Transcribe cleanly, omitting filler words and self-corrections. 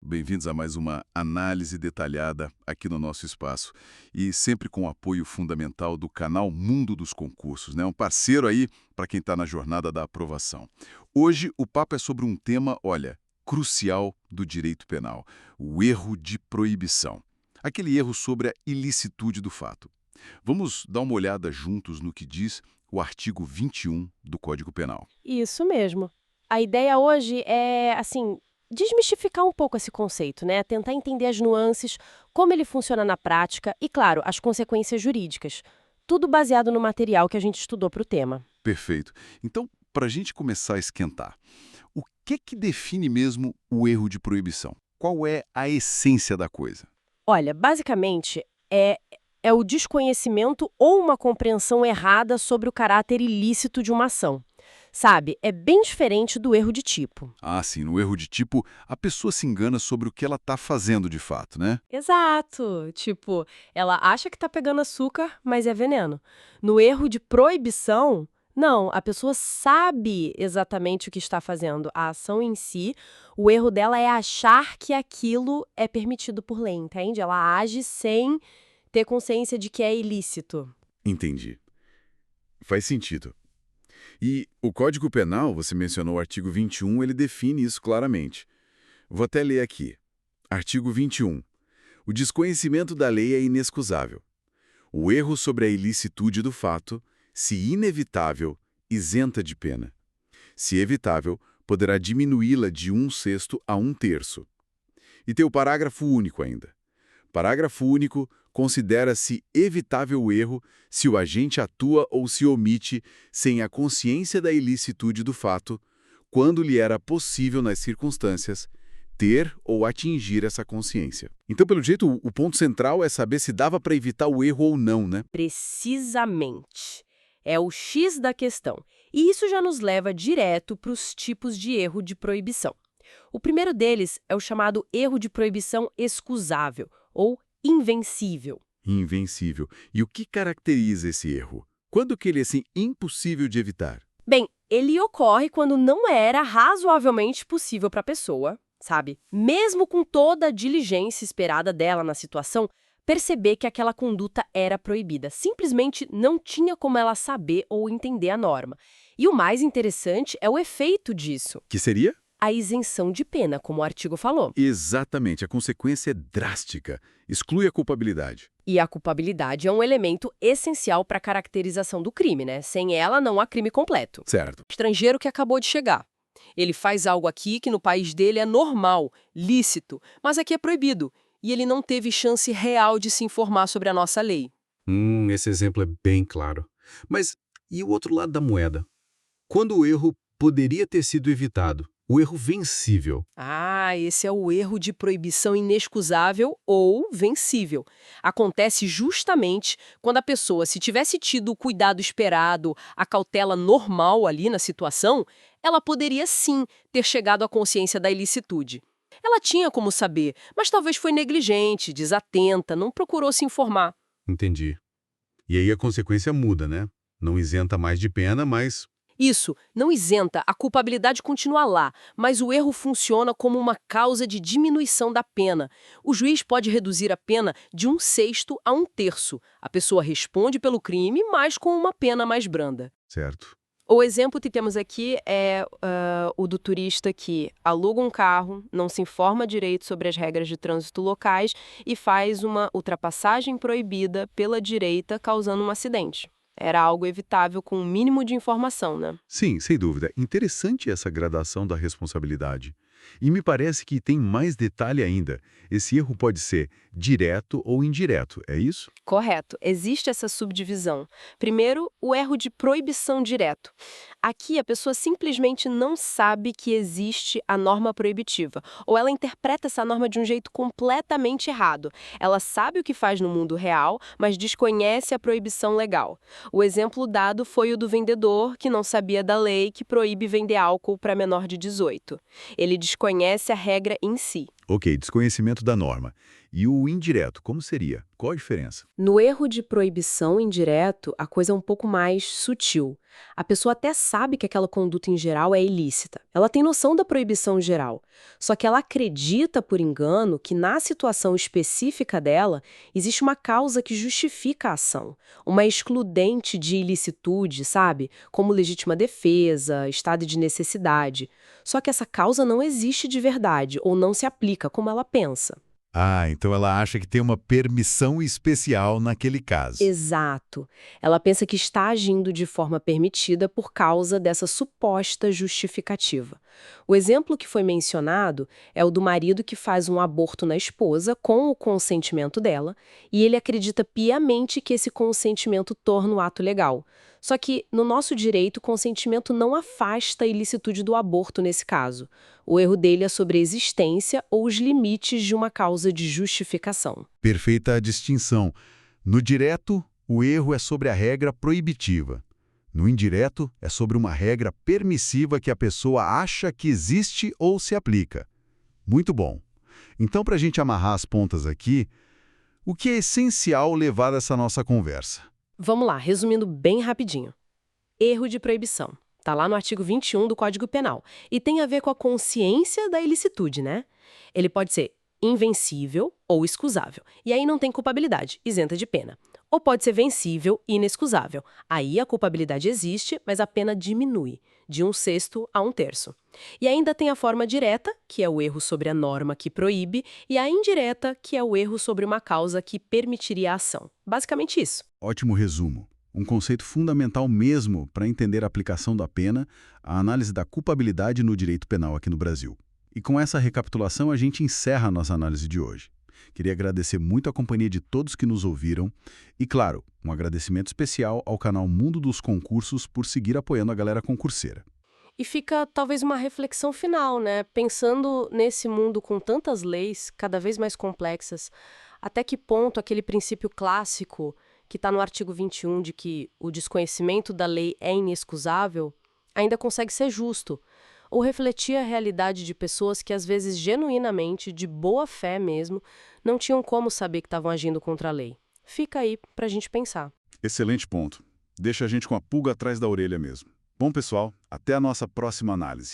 Bem-vindos a mais uma análise detalhada aqui no nosso espaço. E sempre com o apoio fundamental do canal Mundo dos Concursos, né? Um parceiro aí para quem está na jornada da aprovação. Hoje o papo é sobre um tema, olha, crucial do direito penal: o erro de proibição. Aquele erro sobre a ilicitude do fato. Vamos dar uma olhada juntos no que diz o artigo 21 do Código Penal. Isso mesmo. A ideia hoje é, assim, desmistificar um pouco esse conceito, né? Tentar entender as nuances, como ele funciona na prática e, claro, as consequências jurídicas. Tudo baseado no material que a gente estudou para o tema. Perfeito. Então, para a gente começar a esquentar, o que define mesmo o erro de proibição? Qual é a essência da coisa? Olha, basicamente, é o desconhecimento ou uma compreensão errada sobre o caráter ilícito de uma ação. Sabe, é bem diferente do erro de tipo. Ah, sim, no erro de tipo, a pessoa se engana sobre o que ela está fazendo de fato, né? Exato. Tipo, ela acha que tá pegando açúcar, mas é veneno. No erro de proibição, não, a pessoa sabe exatamente o que está fazendo. A ação em si, o erro dela é achar que aquilo é permitido por lei, entende? Ela age sem ter consciência de que é ilícito. Entendi. Faz sentido. E o Código Penal, você mencionou o artigo 21, ele define isso claramente. Vou até ler aqui. Artigo 21. O desconhecimento da lei é inexcusável. O erro sobre a ilicitude do fato, se inevitável, isenta de pena. Se evitável, poderá diminuí-la de 1/6 a 1/3. E tem o parágrafo único ainda. Parágrafo único: considera-se evitável o erro se o agente atua ou se omite sem a consciência da ilicitude do fato, quando lhe era possível nas circunstâncias ter ou atingir essa consciência. Então, pelo jeito, o ponto central é saber se dava para evitar o erro ou não, né? Precisamente. É o X da questão. E isso já nos leva direto para os tipos de erro de proibição. O primeiro deles é o chamado erro de proibição excusável, ou invencível. Invencível. E o que caracteriza esse erro? Quando que ele é assim impossível de evitar? Bem, ele ocorre quando não era razoavelmente possível para a pessoa, sabe? Mesmo com toda a diligência esperada dela na situação, perceber que aquela conduta era proibida. Simplesmente não tinha como ela saber ou entender a norma. E o mais interessante é o efeito disso. Que seria? A isenção de pena, como o artigo falou. Exatamente, a consequência é drástica. Exclui a culpabilidade. E a culpabilidade é um elemento essencial para a caracterização do crime, né? Sem ela, não há crime completo. Certo. Estrangeiro que acabou de chegar. Ele faz algo aqui que no país dele é normal, lícito, mas aqui é proibido. E ele não teve chance real de se informar sobre a nossa lei. Esse exemplo é bem claro. Mas e o outro lado da moeda? Quando o erro poderia ter sido evitado? O erro vencível. Ah, esse é o erro de proibição inexcusável ou vencível. Acontece justamente quando a pessoa, se tivesse tido o cuidado esperado, a cautela normal ali na situação, ela poderia sim ter chegado à consciência da ilicitude. Ela tinha como saber, mas talvez foi negligente, desatenta, não procurou se informar. Entendi. E aí a consequência muda, né? Não isenta mais de pena, mas... Isso não isenta, a culpabilidade continua lá, mas o erro funciona como uma causa de diminuição da pena. O juiz pode reduzir a pena de 1/6 a 1/3. A pessoa responde pelo crime, mas com uma pena mais branda. Certo. O exemplo que temos aqui é o do turista que aluga um carro, não se informa direito sobre as regras de trânsito locais e faz uma ultrapassagem proibida pela direita, causando um acidente. Era algo evitável com um mínimo de informação, né? Sim, sem dúvida. Interessante essa gradação da responsabilidade. E me parece que tem mais detalhe ainda. Esse erro pode ser direto ou indireto, é isso? Correto, existe essa subdivisão. Primeiro, o erro de proibição direto. Aqui a pessoa simplesmente não sabe que existe a norma proibitiva, ou ela interpreta essa norma de um jeito completamente errado. Ela sabe o que faz no mundo real, mas desconhece a proibição legal. O exemplo dado foi o do vendedor que não sabia da lei que proíbe vender álcool para menor de 18. Ele desconhece a regra em si. Ok, desconhecimento da norma. E o indireto, como seria? Qual a diferença? No erro de proibição indireto, a coisa é um pouco mais sutil. A pessoa até sabe que aquela conduta em geral é ilícita. Ela tem noção da proibição geral. Só que ela acredita, por engano, que na situação específica dela existe uma causa que justifica a ação. Uma excludente de ilicitude, sabe? Como legítima defesa, estado de necessidade. Só que essa causa não existe de verdade ou não se aplica como ela pensa. Ah, então ela acha que tem uma permissão especial naquele caso. Exato. Ela pensa que está agindo de forma permitida por causa dessa suposta justificativa. O exemplo que foi mencionado é o do marido que faz um aborto na esposa com o consentimento dela, e ele acredita piamente que esse consentimento torna o ato legal. Só que, no nosso direito, o consentimento não afasta a ilicitude do aborto nesse caso. O erro dele é sobre a existência ou os limites de uma causa de justificação. Perfeita distinção. No direto, o erro é sobre a regra proibitiva. No indireto, é sobre uma regra permissiva que a pessoa acha que existe ou se aplica. Muito bom. Então, para a gente amarrar as pontas aqui, o que é essencial levar dessa nossa conversa? Vamos lá, resumindo bem rapidinho. Erro de proibição. Está lá no artigo 21 do Código Penal. E tem a ver com a consciência da ilicitude, né? Ele pode ser invencível ou excusável. E aí não tem culpabilidade, isenta de pena. Ou pode ser vencível e inexcusável. Aí a culpabilidade existe, mas a pena diminui, de 1/6 a 1/3. E ainda tem a forma direta, que é o erro sobre a norma que proíbe, e a indireta, que é o erro sobre uma causa que permitiria a ação. Basicamente isso. Ótimo resumo. Um conceito fundamental mesmo para entender a aplicação da pena, a análise da culpabilidade no direito penal aqui no Brasil. E com essa recapitulação a gente encerra a nossa análise de hoje. Queria agradecer muito a companhia de todos que nos ouviram e, claro, um agradecimento especial ao canal Mundo dos Concursos por seguir apoiando a galera concurseira. E fica talvez uma reflexão final, né? Pensando nesse mundo com tantas leis, cada vez mais complexas, até que ponto aquele princípio clássico que está no artigo 21 de que o desconhecimento da lei é inexcusável, ainda consegue ser justo, ou refletir a realidade de pessoas que às vezes genuinamente, de boa fé mesmo, não tinham como saber que estavam agindo contra a lei. Fica aí pra gente pensar. Excelente ponto. Deixa a gente com a pulga atrás da orelha mesmo. Bom, pessoal, até a nossa próxima análise.